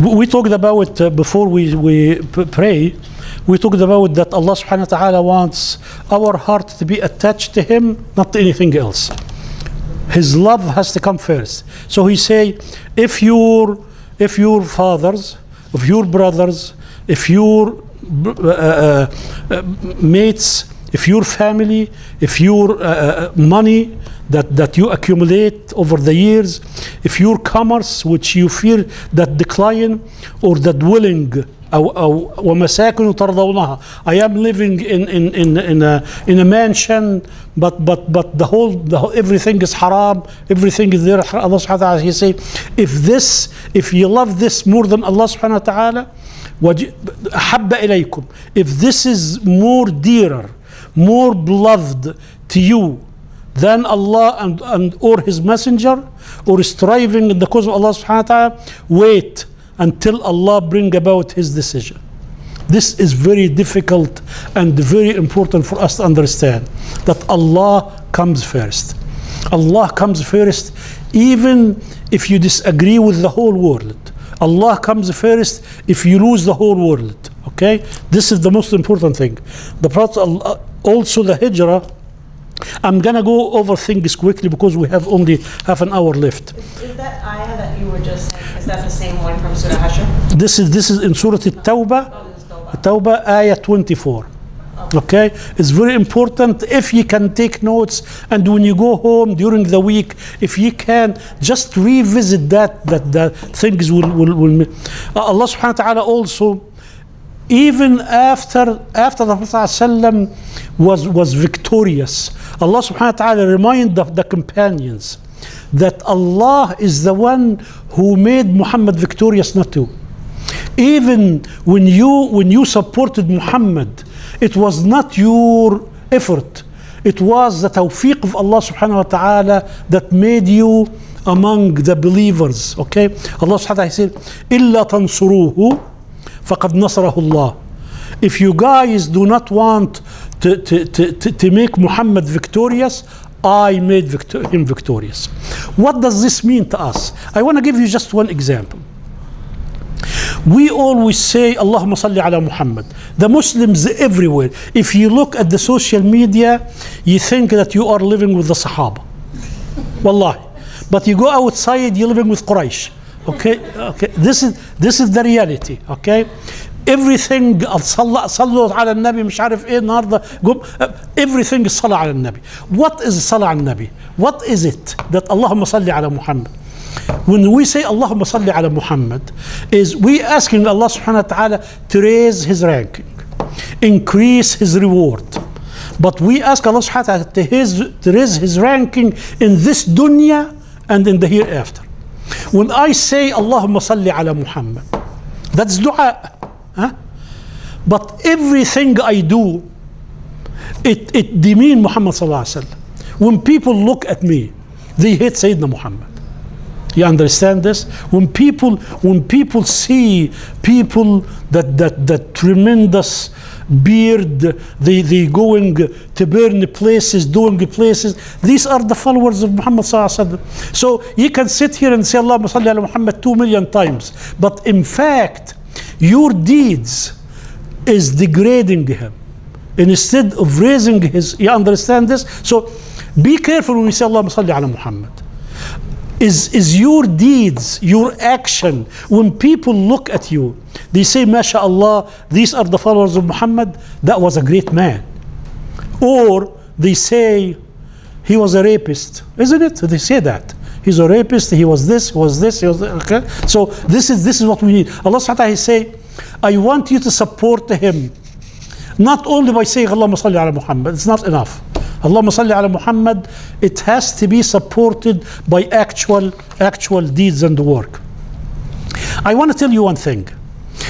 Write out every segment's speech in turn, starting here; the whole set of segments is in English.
We talked about before we pray. We talked about that Allah subhanahu wa ta'ala wants our heart to be attached to Him, not to anything else. His love has to come first. So He say, if your fathers, if your brothers, if your mates, if your family, if your money that you accumulate over the years, if your commerce which you fear that decline or that dwelling ومساكن ترضونها, I am living in a mansion, but the whole everything is haram, everything is there. Allah subhanahu wa ta'ala, He say, if you love this more than Allah subhanahu wa ta'ala, أحب إليكم, if this is more dearer, more beloved to you than Allah and or His messenger, or striving in the cause of Allah subhanahu wa ta'ala, wait until Allah bring about His decision. This is very difficult and very important for us to understand, that Allah comes first. Allah comes first even if you disagree with the whole world. Allah comes first if you lose the whole world. Okay, this is the most important thing. The Prophet also the Hijra. I'm gonna go over things quickly because we have only half an hour left. Is that ayah that you were just saying, is that the same one from Surah Hashr? This is in Surah At-Tawbah, ayah 24. Okay, it's very important if you can take notes, and when you go home during the week, if you can just revisit that things will Allah subhanahu wa ta'ala also, even after the Prophet ﷺ was victorious, Allah subhanahu wa ta'ala reminded the companions that Allah is the one who made Muhammad victorious, not you. Even when you supported Muhammad, it was not your effort. It was the tawfiq of Allah subhanahu wa ta'ala that made you among the believers. Okay? Allah subhanahu wa ta'ala said, إِلَّا تَنْصُرُوهُ فَقَدْ نَصَرَهُ اللَّهُ. If you guys do not want to make Muhammad victorious, I made him victorious. What does this mean to us? I want to give you just one example. We always say Allahumma salli ala Muhammad. The Muslims everywhere, if you look at the social media, you think that you are living with the Sahaba. Wallahi. But you go outside, you're living with Quraysh. Okay? This is the reality. Okay? Everything صلوا على النبي مش عارف ايه النهارده everything is صلاة على النبي. What is صلاة على النبي? What is it that اللهم صل على محمد? When we say اللهم صل على Muhammad, is we asking Allah subhanahu wa ta'ala to raise his ranking, increase his reward. But we ask Allah subhanahu wa ta'ala to raise his ranking in this dunya and in the hereafter. When I say اللهم صل على Muhammad, that's dua. Huh? But everything I do, it demean Muhammad sallallahu alaihi wasallam. When people look at me, they hate Sayyidina Muhammad. You understand this? When people see people that tremendous beard, they going to burn places, doing places. These are the followers of Muhammad sallallahu alaihi wasallam. So you can sit here and say Allahumma salli ala Muhammad 2 million times, but in fact, your deeds is degrading him instead of raising his. You understand this? So be careful when we say Allahumma salli ala Muhammad. Is your deeds, your action, when people look at you, they say, MashaAllah, these are the followers of Muhammad, that was a great man. Or they say, he was a rapist, isn't it? They say that. He's a rapist, he was this, he was this, he was that. Okay? So this is what we need. Allah subhanahu wa ta'ala say, I want you to support him, not only by saying Allahumma salli ala Muhammad, it's not enough. Allahumma salli ala Muhammad, it has to be supported by actual deeds and work. I want to tell you one thing.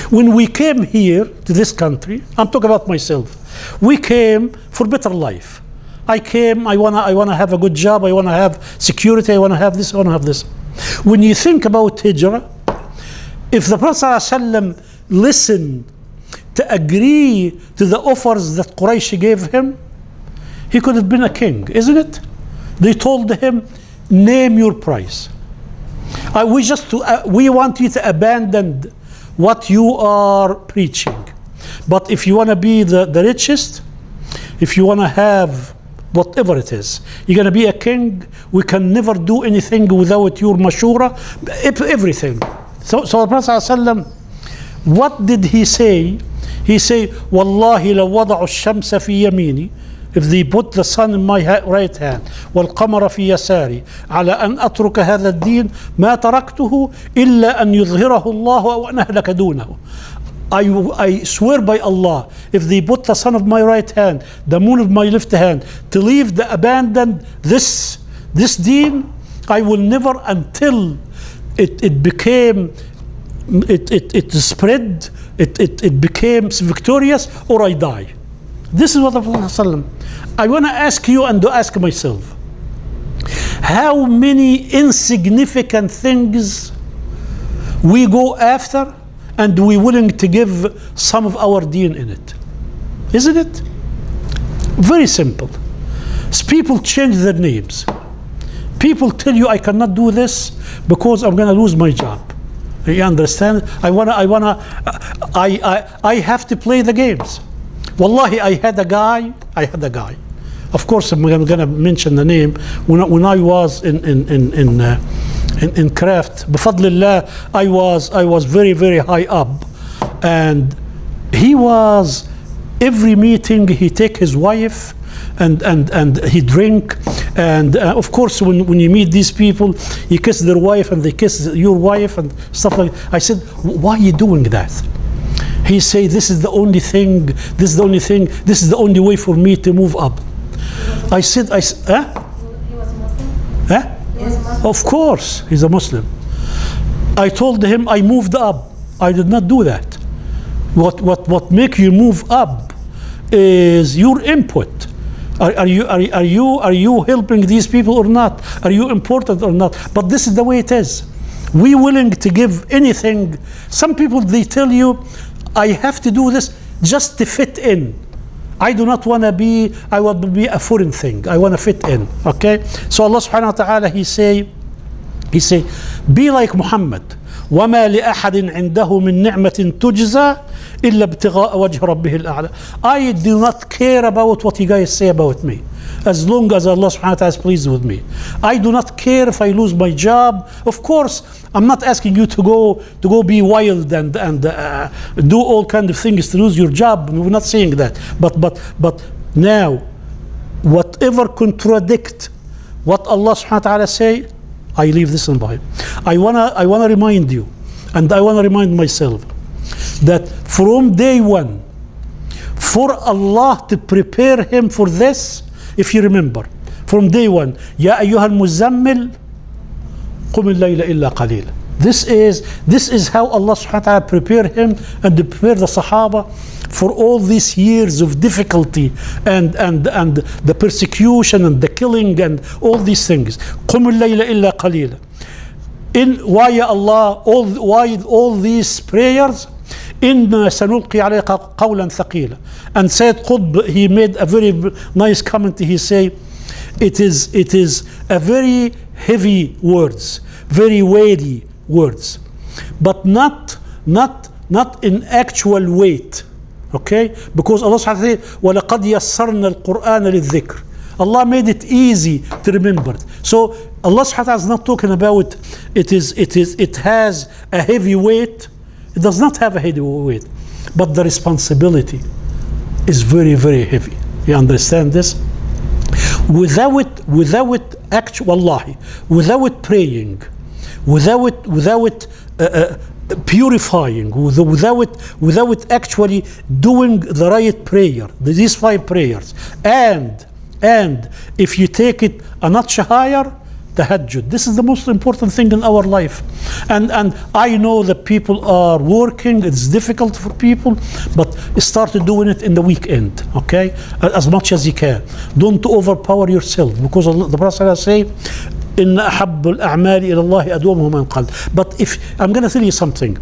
When we came here to this country, I'm talking about myself, we came for better life. I came, I wanna have a good job, I wanna have security, I wanna have this, I wanna have this. When you think about Hijra, if the Prophet ﷺ listened to agree to the offers that Quraysh gave him, he could have been a king, isn't it? They told him, name your price. We want you to abandon what you are preaching. But if you want to be the richest, if you want to have whatever it is, you're going to be a king, we can never do anything without your mashura, everything. So the Prophet ﷺ, what did he say? He said, Wallahi la wada'u ash-shamsa fi yamini, if they put the sun in my right hand والقمر في يساري على أن أترك هذا الدين ما تركته إلا أن يظهره الله أو أن أهلك دونه. I swear by Allah, if they put the sun of my right hand, the moon of my left hand, to leave the abandoned this deen, I will never, until it became, it spread, it became victorious, or I die. This is what the Prophet, I want to ask you and to ask myself, how many insignificant things we go after and we willing to give some of our deen in it? Isn't it? Very simple. People change their names. People tell you, I cannot do this because I'm going to lose my job. You understand? I have to play the games. Wallahi, I had a guy. Of course, I'm going to mention the name. When I was in craft, bifadlillah, I was very, very high up, and he was, every meeting he take his wife and he drink, and of course when you meet these people, you kiss their wife and they kiss your wife and stuff like that. I said, why are you doing that? He said, this is the only thing, this is the only way for me to move up. I said, He was a Muslim? Huh? He was a Muslim? Of course, he's a Muslim. I told him I moved up. I did not do that. What make you move up is your input. Are you helping these people or not? Are you important or not? But this is the way it is. We willing to give anything. Some people, they tell you, I have to do this just to fit in. I do not want to be, I want to be a foreign thing. I want to fit in. Okay? So Allah subhanahu wa ta'ala, He say, be like Muhammad. وما لأحد عنده من نعمة تجزى إلا ابتغاء وجه ربه الأعلى. I do not care about what you guys say about me, as long as Allah subhanahu wa ta'ala is pleased with me. I do not care if I lose my job. Of course, I'm not asking you to go be wild and do all kind of things to lose your job. We're not saying that. But now, whatever contradict what Allah subhanahu wa ta'ala say, I leave this on behind. I wanna remind you, and I wanna remind myself, that from day one, for Allah to prepare him for this, if you remember, from day one, Ya ayyuhal muzammil, qum al-layla illa qalil. This is how Allah subhanahu wa ta'ala prepared him and prepare the Sahaba for all these years of difficulty and the persecution and the killing and all these things. قُمُ اللَّيْلَ إِلَّا قَلِيلًا. Why ya Allah, why all these prayers? إِنَّا سَنُلْقِي عَلَيْكَ قَوْلًا ثَقِيلًا. And Sayyid Qutb, he made a very nice comment. He say, it is a very heavy words, very weighty words, but not in actual weight. Okay? Because Allah subhanahu wa ta'ala said, وَلَقَدْ يَسَّرْنَا الْقُرْآنَ لِلذِّكْرِ. Allah made it easy to remember. So Allah subhanahu wa ta'ala is not talking about it has a heavy weight. It does not have a heavy weight, but the responsibility is very, very heavy. You understand this? Without actual, wallahi, without praying, without purifying, without actually doing the right prayer, these 5 prayers, and if you take it a notch higher, tahajjud. This is the most important thing in our life. And I know that people are working, it's difficult for people, but start doing it in the weekend, okay? As much as you can. Don't overpower yourself, because the Prophet say, إن أحب الأعمال إلى الله أدومه من قل. But if I'm going to tell you something,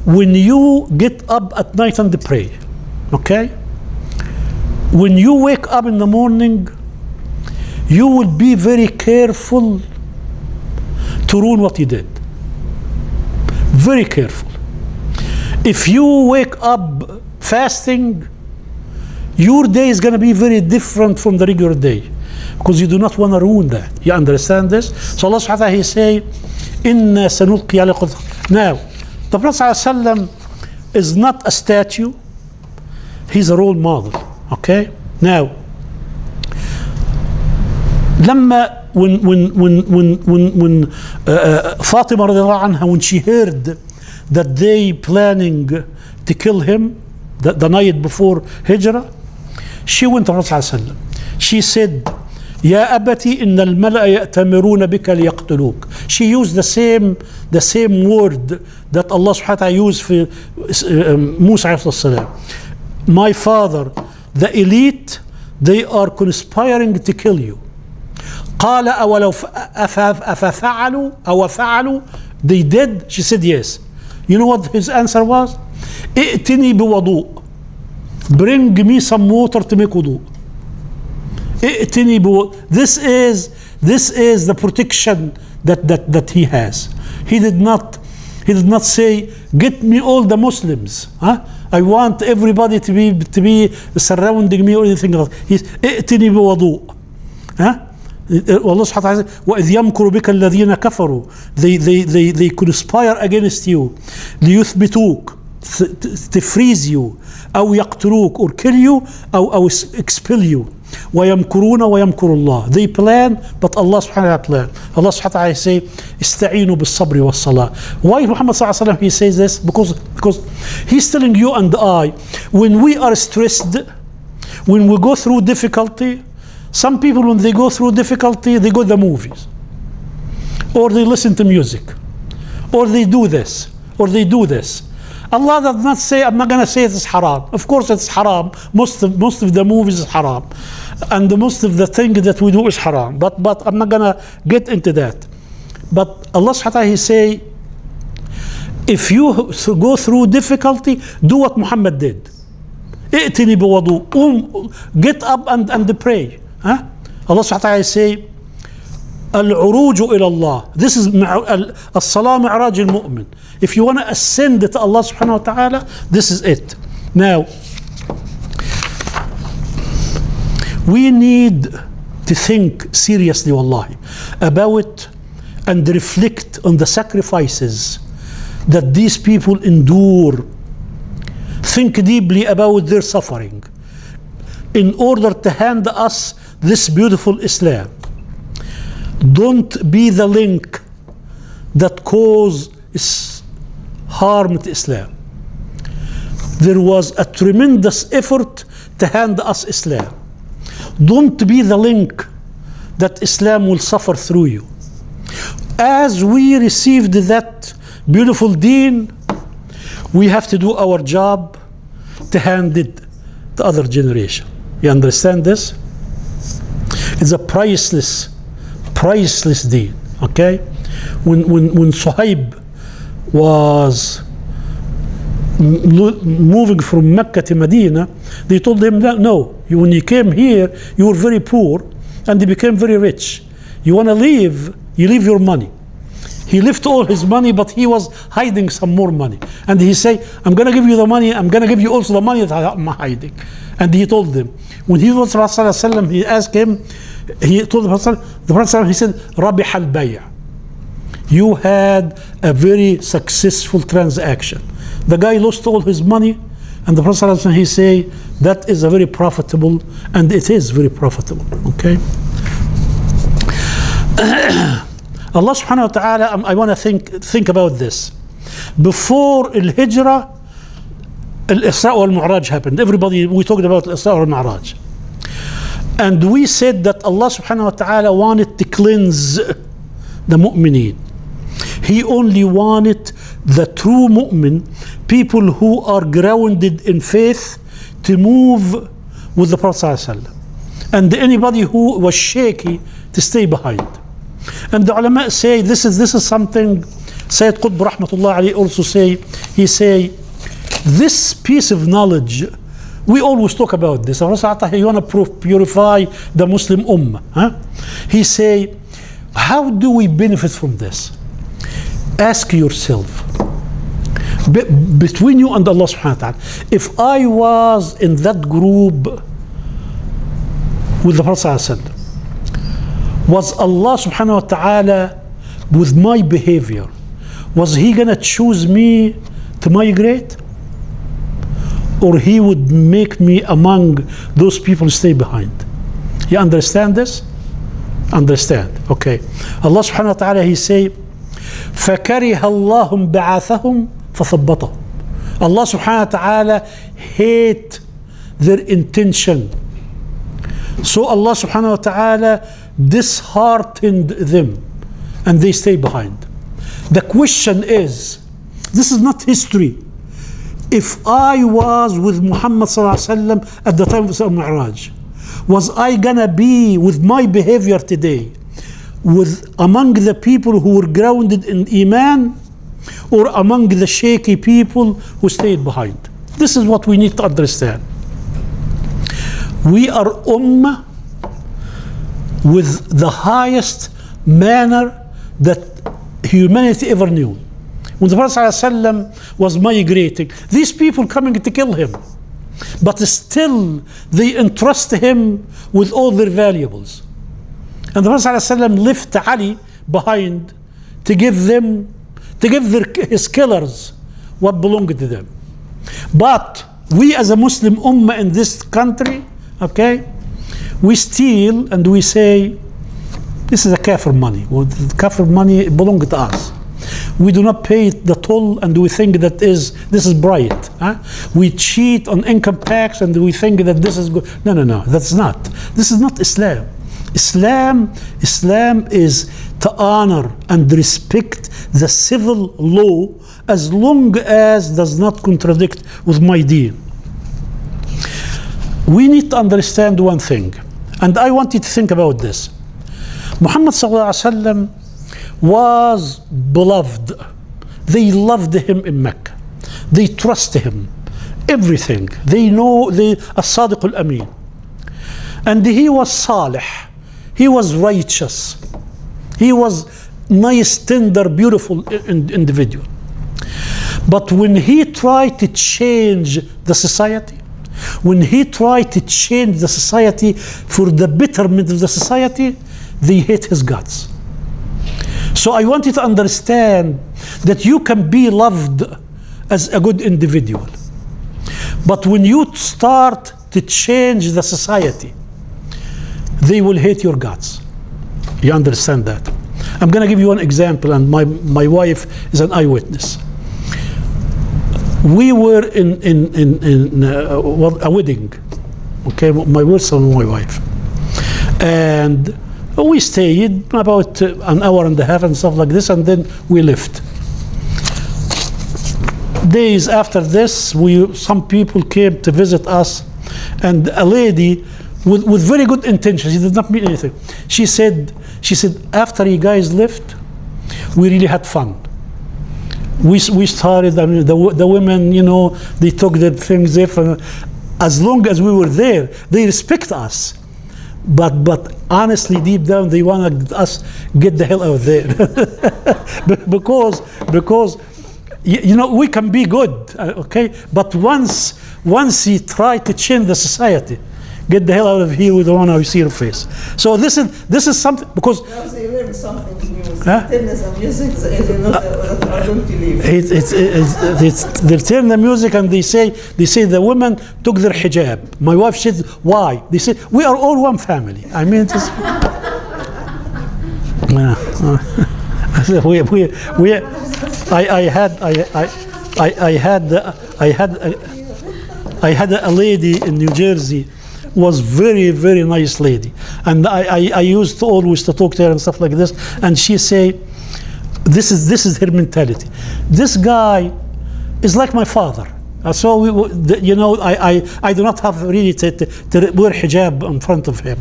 when you get up at night and pray, okay, when you wake up in the morning, you will be very careful to ruin what you did. Very careful. If you wake up fasting, your day is going to be very different from the regular day, because you do not want to ruin that. You understand this? So Allah subhanahu wa ta'ala, He say, Inna sanulqi alayka. Now, the Prophet ﷺ is not a statue, he's a role model. Okay? Now, لما when Fatima radiallahu anha, when she heard that they planning to kill him the night before Hijra, she went to Prophet ﷺ. She said, يا أبتي إن الملأ يأتمرون بك ليقتلوك. She used the same word that Allah subhanahu wa ta'ala used for Musa alayhi salam. My father, the elite, they are conspiring to kill you. قال أولو أففعلوا أو فعلوا, they did. She said yes. You know what his answer was? ائتني بوضوء. Bring me some water to make wudu. ائتني بوضوء. This is the protection that he has. He did not say, get me all the Muslims. Huh? I want everybody to be surrounding me or anything else. He's ائتني بوضوء. Huh? Allah subhanahu wa ta'ala says, وَإِذْ يَمْكُرُ بِكَ الَّذِينَ كَفَرُوا. They conspire against you. لِيُثْبِتُوك, to freeze you. أو يقتلوك, or kill you. أو expel you. وَيَمْكُرُونَ وَيَمْكُرُ اللَّهِ. They plan, but Allah subhanahu wa ta'ala plan. Allah subhanahu wa ta'ala say, استعينوا بالصبر والصلاة. Why Muhammad sallallahu alaihi wasallam he says this? Because he's telling you and I, when we are stressed, when we go through difficulty, some people, when they go through difficulty, they go to the movies, or they listen to music, or they do this, or they do this. Allah does not say, I'm not going to say it's haram. Of course it's haram. Most of the movies is haram, and most of the things that we do is haram. But I'm not going to get into that. But Allah subhanahu wa ta'ala, He say, if you go through difficulty, do what Muhammad did. ائتني بوضوء. Get up and pray. Huh? Allah subhanahu wa ta'ala say, العروج إلى الله. This is الصلاة معراج المؤمن. If you want to ascend to Allah subhanahu wa ta'ala, this is it. Now, we need to think seriously, wallahi, about and reflect on the sacrifices that these people endure. Think deeply about their suffering in order to hand us this beautiful Islam. Don't be the link that causes harm to Islam. There was a tremendous effort to hand us Islam. Don't be the link that Islam will suffer through you. As we received that beautiful deen, we have to do our job to hand it to other generation. You understand this? It's a priceless deen. Okay? When Suhaib was moving from Mecca to Medina, they told him that no, when you came here, you were very poor, and you became very rich. You want to leave, you leave your money. He left all his money, but he was hiding some more money. And he said, I'm going to give you the money, I'm going to give you also the money that I'm hiding. And he told them, when he was Rasulullah, he asked him, he told the Prophet, he said, Rabih al-Bay'. You had a very successful transaction. The guy lost all his money, and the Prophet, he say, that is a very profitable, and it is very profitable. Okay? Allah subhanahu wa ta'ala, I want to think about this. Before al-Hijra, al-Isra wal-Mi'raj happened. We talked about al-Isra wal-Mi'raj. And we said that Allah subhanahu wa ta'ala wanted to cleanse the mu'mineen. He only wanted the true mu'min, people who are grounded in faith, to move with the Prophet ﷺ. And anybody who was shaky to stay behind. And the ulama say this is something Sayyid Qutb rahmatullah alayhi also say. He say, this piece of knowledge, we always talk about this. You want to purify the Muslim ummah. Huh? He say, how do we benefit from this? Ask yourself, between you and Allah subhanahu wa ta'ala. If I was in that group with the Prophet sallallahu alaihi wasallam, was Allah subhanahu wa ta'ala with my behavior, was he gonna choose me to migrate? Or he would make me among those people who stay behind? You understand this? Understand, okay. Allah subhanahu wa ta'ala, he say, فَكَرِهَ اللَّهُمْ بَعَثَهُمْ فَثَبَّطَهُمْ. Allah subhanahu wa ta'ala hate their intention. So Allah subhanahu wa ta'ala disheartened them and they stay behind. The question is, this is not history. If I was with Muhammad sallallahu alaihi wasallam at the time of the Mi'raj, was I gonna be with my behavior today with among the people who were grounded in Iman, or among the shaky people who stayed behind? This is what we need to understand. We are ummah with the highest manner that humanity ever knew. When the Prophet ﷺ was migrating, these people coming to kill him, but still they entrust him with all their valuables. And the Prophet ﷺ left Ali behind to give his killers what belonged to them. But we as a Muslim ummah in this country, okay, we steal and we say, this is a kafir money. Well, the kafir money belongs to us. We do not pay the toll and we think that this is bright. Huh? We cheat on income tax and we think that this is good. No, that's not. This is not Islam. Islam is to honor and respect the civil law as long as does not contradict with my deen. We need to understand one thing, and I want you to think about this. Muhammad sallallahu alaihi wasallam was beloved. They loved him in Mecca. They trust him. Everything. They know as-Sadiq al-Amin. And he was salih. He was righteous. He was nice, tender, beautiful individual. But when he tried to change the society, when he tried to change the society for the betterment of the society, they hate his guts. So I want you to understand that you can be loved as a good individual. But when you start to change the society, they will hate your guts. You understand that? I'm going to give you one example, and my wife is an eyewitness. We were in a wedding, okay, my son and my wife, and we stayed about an hour and a half and stuff like this, and then we left. Days after this, some people came to visit us, and a lady with very good intentions, she did not mean anything. She said, after you guys left, we really had fun. We started, I mean, the women, you know, they took their things there. As long as we were there, they respect us. But honestly, deep down, they want us get the hell out of there. because you know, we can be good, okay? But once you try to change the society, get the hell out of here, we don't want to see your face. So this is something, because you learn something new. Music, they turn the music and they say the women took their hijab. My wife said, why? They said, we are all one family. I mean, it is, I had a lady in New Jersey, was very, very nice lady, and I used to always to talk to her and stuff like this, and she say, this is her mentality. This guy is like my father. So you know, I do not have really to wear hijab in front of him,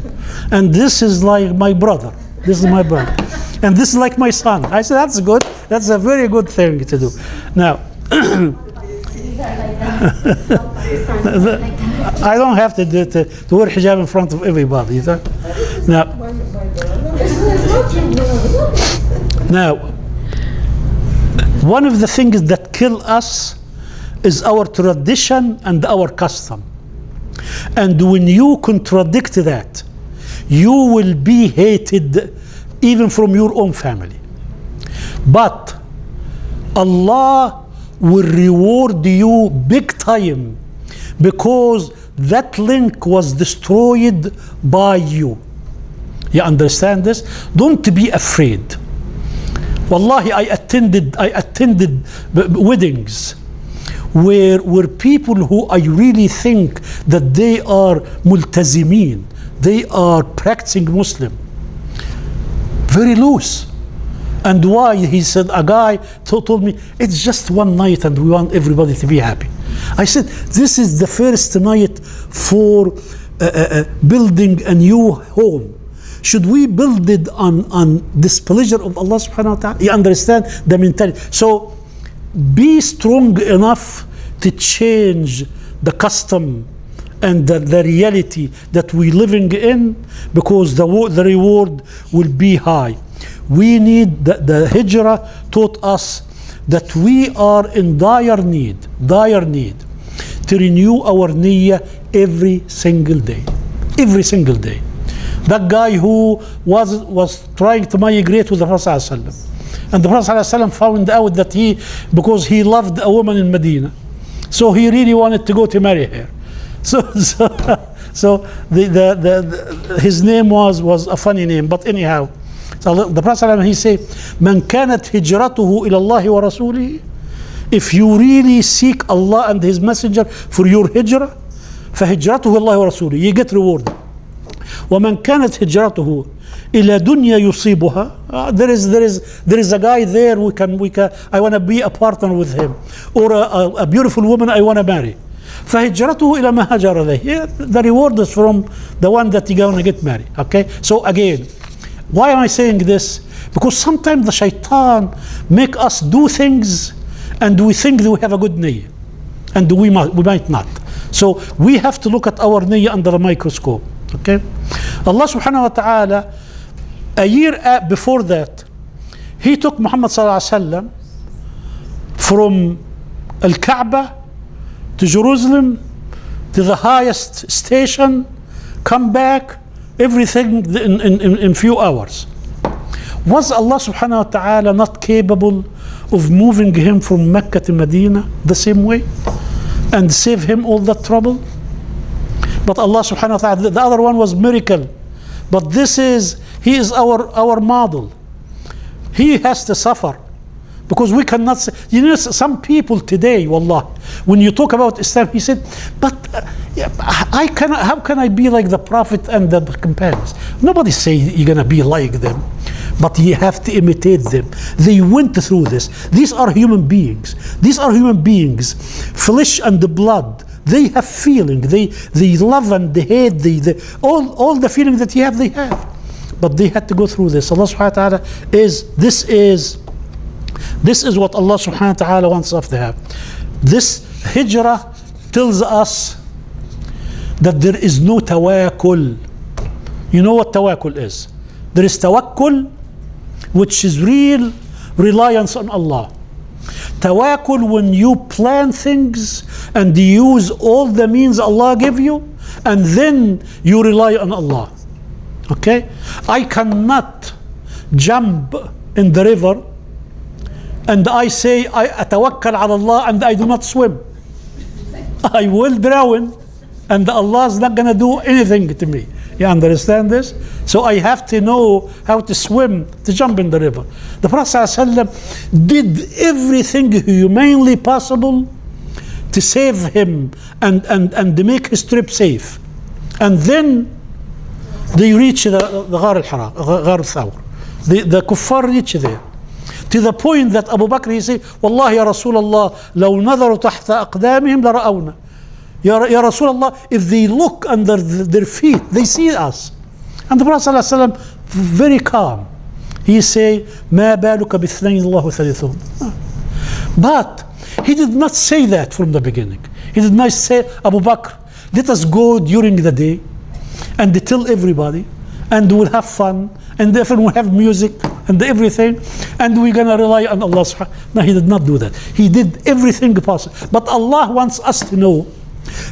and this is like my brother. This is my brother, and this is like my son. I said, that's good. That's a very good thing to do. Now. I don't have to wear hijab in front of everybody. Now, one of the things that kill us is our tradition and our custom. And when you contradict that, you will be hated even from your own family. But Allah will reward you big time, because that link was destroyed by you. You understand this? Don't be afraid. Wallahi, I attended weddings where people who I really think that they are multazimeen, they are practicing Muslim, very loose. And why? He said, a guy told me, it's just one night and we want everybody to be happy. I said, this is the first night for building a new home. Should we build it on displeasure of Allah subhanahu wa ta'ala? You understand the mentality? So be strong enough to change the custom and the reality that we're living in, because the reward will be high. We need, the Hijra taught us that we are in dire need to renew our niyyah every single day. Every single day. That guy who was trying to migrate with the Prophet ﷺ, and the Prophet ﷺ found out that because he loved a woman in Medina, so he really wanted to go to marry her. So his name was a funny name, but anyhow. So the Prophet ﷺ, he said, "Man kanat hijratuhu ila Allah wa rasulihi." If you really seek Allah and His Messenger for your hijrah, فهجرته الله ورسوله, you get rewarded. ومن كانت هجرته إلى دنيا يصيبها, there is a guy there we can I want to be a partner with him, or a beautiful woman I want to marry. فهجرته إلى ما هاجر إليه. The reward is from the one that you're going to get married. Okay, so again, why am I saying this? Because sometimes the shaitan make us do things and we think that we have a good niyyah, and we might not. So we have to look at our niyyah under a microscope. Okay, Allah subhanahu wa ta'ala, a year before that, He took Muhammad sallallahu alaihi wasallam from Al-Kaaba to Jerusalem to the highest station, come back, everything in few hours. Was Allah subhanahu wa ta'ala not capable of moving him from Mecca to Medina the same way and save him all that trouble? But Allah subhanahu wa ta'ala, the other one was miracle, but he is our model. He has to suffer, because we cannot say, some people today, wallah, when you talk about Islam, he said, but how can I be like the Prophet and the companions? Nobody say you're gonna be like them, but you have to imitate them. They went through this. These are human beings. Flesh and the blood. They have feeling. They love and they hate. All the feeling that you have, they have. But they had to go through this. Allah subhanahu wa ta'ala this is what Allah subhanahu wa ta'ala wants us to have. This hijrah tells us that there is no tawakkul. You know what tawakkul is? There is tawakkul, which is real reliance on Allah. Tawakkul, when you plan things and you use all the means Allah give you, and then you rely on Allah. Okay? I cannot jump in the river and I say I atawakkal ala Allah and I do not swim. I will drown and Allah is not going to do anything to me. You understand this? So I have to know how to swim to jump in the river. The Prophet ﷺ did everything humanly possible to save him and to make his trip safe. And then they reach the Ghar al-Hira, Ghar al-Thawr. The kuffar reach there. To the point that Abu Bakr, he said, Wallahi ya Rasulullah, لو نظروا تحت أقدامهم لرأونا. Ya Rasulullah, if they look under their feet, they see us. And the Prophet ﷺ, very calm, he say, ما بالك باثنين الله ثالثهم. But he did not say that from the beginning. He did not say, Abu Bakr, let us go during the day and tell everybody, and we'll have fun, and therefore we'll have music. and everything, and we're going to rely on Allah subhanahu wa ta'ala. No, he did not do that. He did everything possible. But Allah wants us to know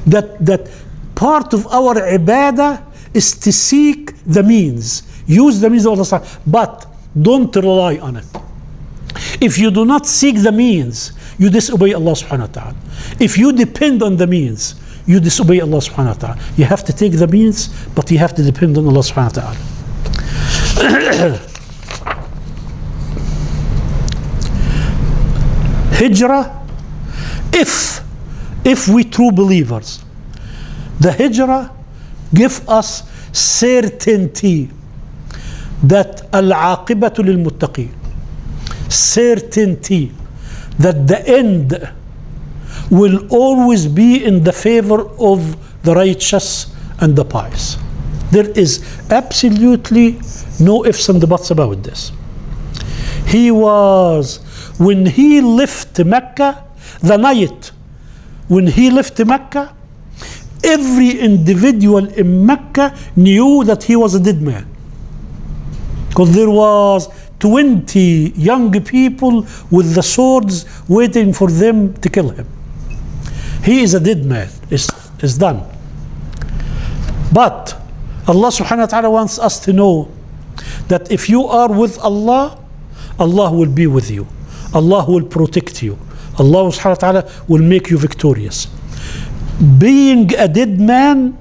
that part of our ibadah is to seek the means. Use the means of Allah, but don't rely on it. If you do not seek the means, you disobey Allah subhanahu wa ta'ala. If you depend on the means, you disobey Allah subhanahu wa ta'ala. You have to take the means, but you have to depend on Allah subhanahu wa ta'ala. Hijra, if we true believers, the Hijra give us certainty that al-aqibatu lil-muttaqin, certainty that the end will always be in the favor of the righteous and the pious. There is absolutely no ifs and buts about this. When he left Mecca, the night when he left Mecca, every individual in Mecca knew that he was a dead man, because there was 20 young people with the swords waiting for them to kill him. He is a dead man. It's done. But Allah subhanahu wa ta'ala wants us to know that if you are with Allah, Allah will be with you. Allah will protect you. Allah subhanahu wa ta'ala will make you victorious. Being a dead man,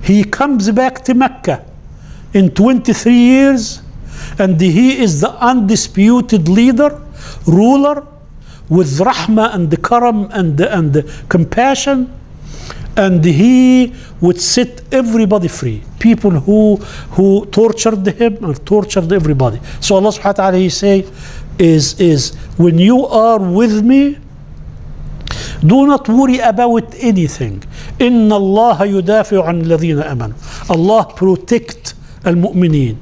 he comes back to Mecca in 23 years, and he is the undisputed leader, ruler, with rahmah and the karam and the compassion, and he would set everybody free. People who tortured him or tortured everybody. So Allah subhanahu wa ta'ala, he say, is when you are with me, do not worry about anything. Inna Allah yudafi'u an alladhina amanu. Allah protect al-mu'mineen.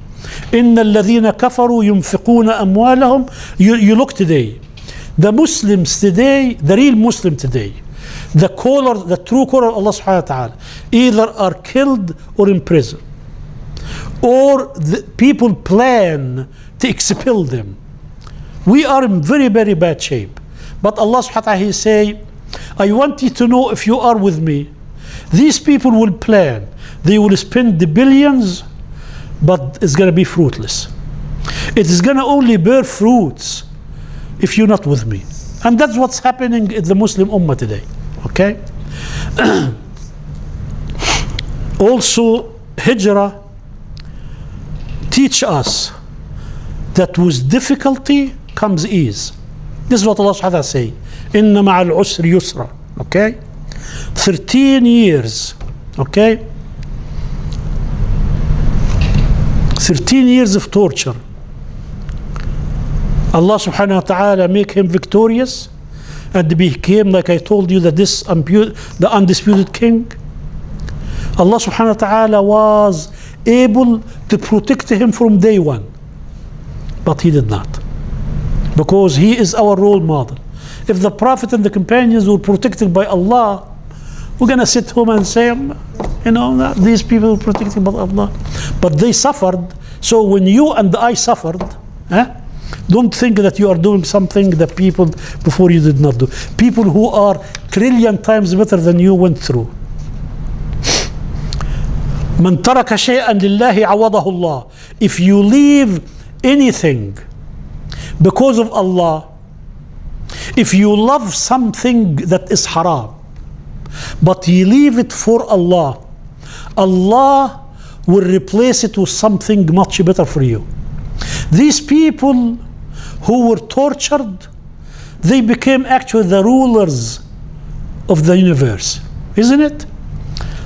Inna alladhina kafaru yunfiquna amwalahum. You look today, the Muslims today, the real Muslim today, the true caller of Allah subhanahu wa ta'ala, either are killed or in prison, or the people plan to expel them. We are in very, very bad shape. But Allah subhanahu wa ta'ala, he say, I want you to know, if you are with me, these people will plan. They will spend the billions, but it's going to be fruitless. It is going to only bear fruits if you're not with me. And that's what's happening in the Muslim Ummah today. Okay? Also, Hijra teach us that with difficulty comes ease. This is what Allah subhanahu wa ta'ala say. Inna ma'al usri yusra. Okay? 13 years. Okay? 13 years of torture. Allah subhanahu wa ta'ala make him victorious, and became, like I told you, the undisputed king. Allah subhanahu wa ta'ala was able to protect him from day one, but he did not, because he is our role model. If the Prophet and the companions were protected by Allah, we're going to sit home and say, these people were protected by Allah, but they suffered. So when you and I suffered, don't think that you are doing something that people before you did not do. People who are trillion times better than you went through. من ترك شيئا لله عوضه الله. If you leave anything because of Allah, if you love something that is haram, but you leave it for Allah, Allah will replace it with something much better for you. These people who were tortured, they became actually the rulers of the universe, isn't it?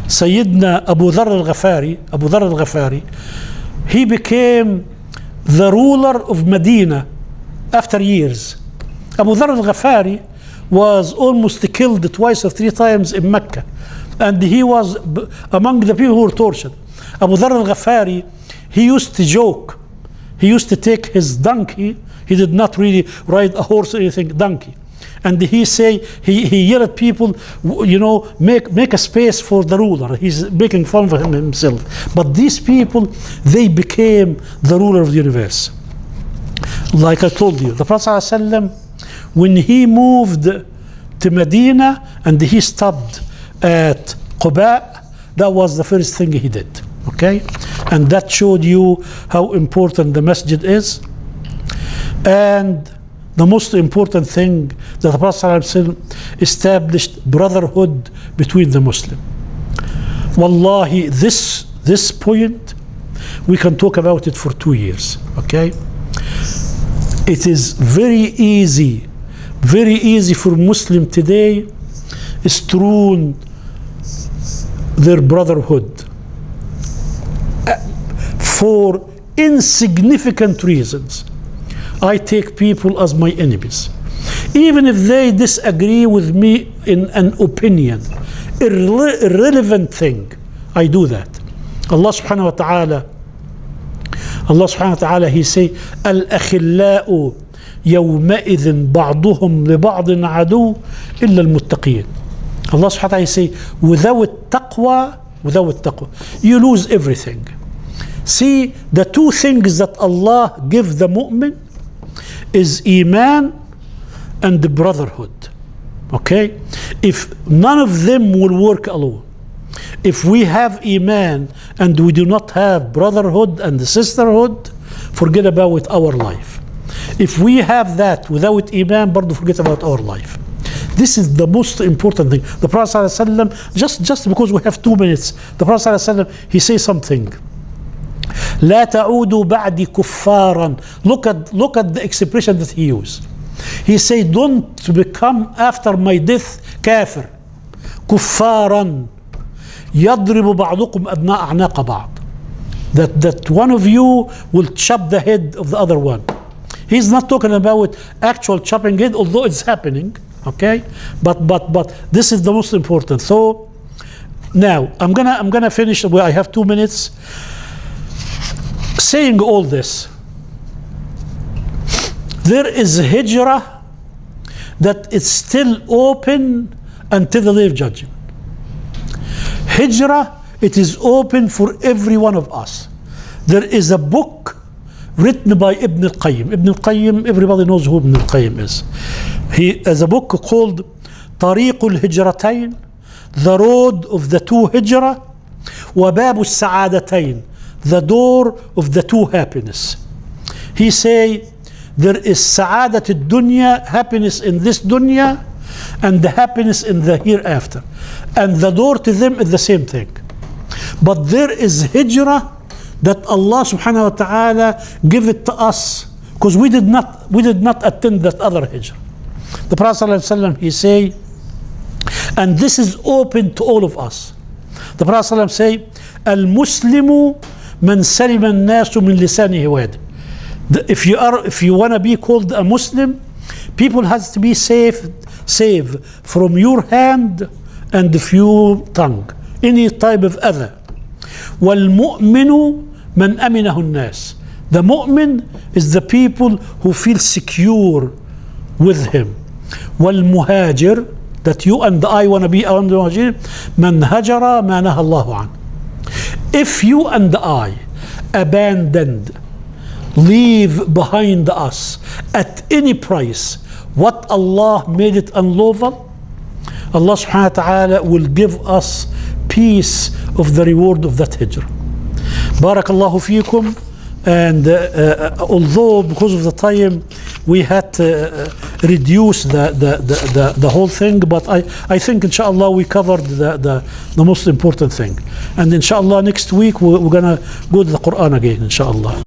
Sayyidina Abu Dharr al-Ghafari, he became the ruler of Medina after years. Abu Dharr al-Ghafari was almost killed twice or three times in Mecca, and he was among the people who were tortured. Abu Dharr al-Ghafari, he used to joke. He used to take his donkey. He did not really ride a horse or anything, donkey. And he say, he yelled at people, make a space for the ruler. He's making fun of himself. But these people, they became the ruler of the universe. Like I told you, the Prophet ﷺ, when he moved to Medina and he stopped at Quba, that was the first thing he did. Okay? And that showed you how important the masjid is. And the most important thing that the Prophet ﷺ established brotherhood between the Muslims. Wallahi, this point, we can talk about it for 2 years. Okay? It is very easy for Muslim today is to ruin their brotherhood for insignificant reasons. I take people as my enemies, even if they disagree with me in an opinion, irrelevant thing. I do that. Allah subhanahu wa ta'ala, he say, al-akhillau yawma'idhin ba'duhum li ba'din adu illa al-muttaqin. Allah subhanahu wa ta'ala, he say, without taqwa, you lose everything. See, the two things that Allah give the mu'min is iman and the brotherhood. Okay? If none of them will work alone, if we have iman and we do not have brotherhood and sisterhood, forget about our life. If we have that without iman, but forget about our life. This is the most important thing. The Prophet ﷺ, just because we have 2 minutes, the Prophet ﷺ, he says something. لا تعودوا بعدي كفارا. Look at the expression that he used. He said, don't become after my death كافر. كفارا يضرب بعضكم أبناء أعناق بعض. That one of you will chop the head of the other one. He's not talking about actual chopping head, although it's happening. Okay, but this is the most important. So now I'm gonna finish. Well, I have 2 minutes. Saying all this, there is Hijra that is still open until the day of judgment. Hijra, it is open for every one of us. There is a book written by Ibn al-Qayyim. Ibn al-Qayyim, everybody knows who Ibn al-Qayyim is. He has a book called طريق الهجرتين, the road of the two hijrah, وباب السعادتين, the door of the two happiness. He say there is سعادة الدنيا, happiness in this dunya, and the happiness in the hereafter, and the door to them is the same thing. But there is hijrah that Allah subhanahu wa ta'ala give it to us, because we did not attend that other hijrah. The Prophet ﷺ, he say, and this is open to all of us. The Prophet ﷺ say, al-Muslimu man salima an-nasu min lisanihi wa yadihi. If you want to be called a Muslim, people has to be safe from your hand and your tongue, any type of other. وَالْمُؤْمِنُ مَنْ أَمِنَهُ النَّاسِ. The mu'min is the people who feel secure with him. وَالْمُهَاجِرُ, that you and I want to be around the muhajir, مَنْ هَجَرَ مَا نَهَى اللَّهُ عَنْهُ. If you and I abandoned, leave behind us at any price what Allah made it unlawful, Allah subhanahu wa ta'ala will give us peace of the reward of that hijrah. Barakallahu feekum. And although because of the time we had to reduce the whole thing, but I think inshallah we covered the most important thing. And inshallah next week we're gonna go to the Quran again, inshallah.